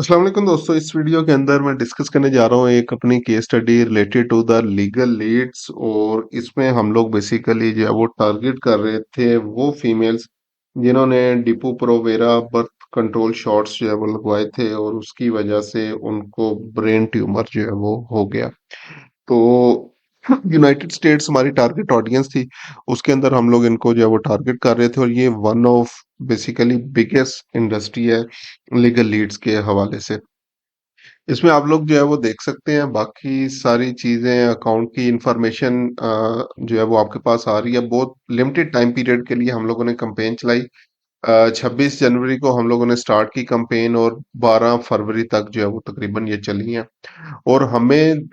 अस्सलाम वालेकुम दोस्तों। इस वीडियो के अंदर मैं डिस्कस करने जा रहा हूँ एक अपनी case study related to the legal leads. और इसमें हम लोग बेसिकली जो है वो टारगेट कर रहे थे वो फीमेल्स जिन्होंने depot Provera birth control shots जो है वो लगवाए थे और उसकी वजह से उनको ब्रेन ट्यूमर जो है वो हो गया। तो यूनाइटेड स्टेट्स हमारी टारगेट ऑडियंस थी। उसके अंदर हम लोग इनको जो है वो टारगेट कर रहे थे और ये one of basically biggest industry है लीगल लीड्स के हवाले से। इसमें आप लोग जो है वो देख सकते हैं, बाकी सारी चीजें अकाउंट की इंफॉर्मेशन जो है वो आपके पास आ रही है। बहुत लिमिटेड टाइम पीरियड के लिए हम लोगों ने कंपेन चलाई। 26 जनवरी को हम लोगों ने स्टार्ट की कंपेन और 12 फरवरी तक जो है वो तकरीबन ये चली है। और हमें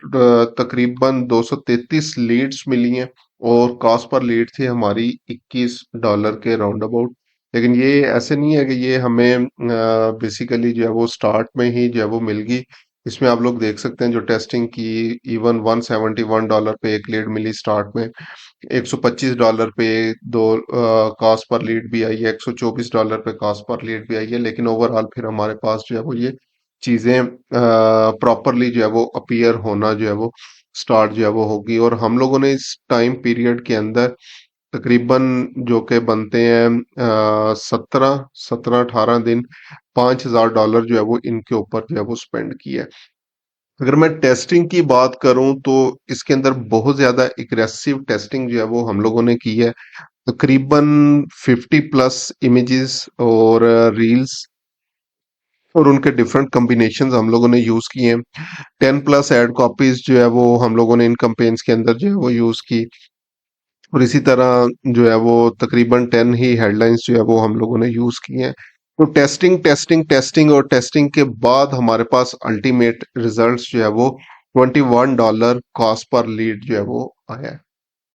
तकरीबन 233 लीड्स मिली हैं और कॉस्ट पर लीड थी हमारी $21 के राउंड अबाउट। लेकिन ये ऐसे नहीं है कि ये हमें बेसिकली जो है वो स्टार्ट में ही जो है वो मिल गई। इसमें आप लोग देख सकते हैं जो टेस्टिंग की, इवन $171 पे एक लीड मिली स्टार्ट में। $125 पे दो कॉस्ट पर लीड भी आई है, $124 पे कॉस्ट पर लीड भी आई है। लेकिन ओवरऑल फिर हमारे पास जो है वो ये चीजें प्रॉपरली जो है वो अपीयर होना जो है वो स्टार्ट जो है वो होगी। और हम लोगों ने इस टाइम पीरियड के अंदर तकरीबन जो के बनते हैं 17-18 दिन, $5,000 जो है वो इनके ऊपर जो है वो स्पेंड किया है। अगर मैं टेस्टिंग की बात करूं तो इसके अंदर बहुत ज्यादा एग्रेसिव टेस्टिंग जो है वो हम लोगों ने की है। तकरीबन 50+ इमेजेस और रील्स और उनके डिफरेंट कॉम्बिनेशंस हम लोगों ने यूज किए हैं। 10+ एड कॉपीज जो है वो हम लोगों ने इन कैंपेन्स के अंदर जो है वो यूज की। और इसी तरह जो है वो तकरीबन 10 ही हेडलाइंस जो है वो हम लोगों ने यूज की हैं। तो टेस्टिंग टेस्टिंग टेस्टिंग और टेस्टिंग के बाद हमारे पास अल्टीमेट रिजल्ट्स जो है वो $21 कॉस्ट पर लीड जो है वो आया है।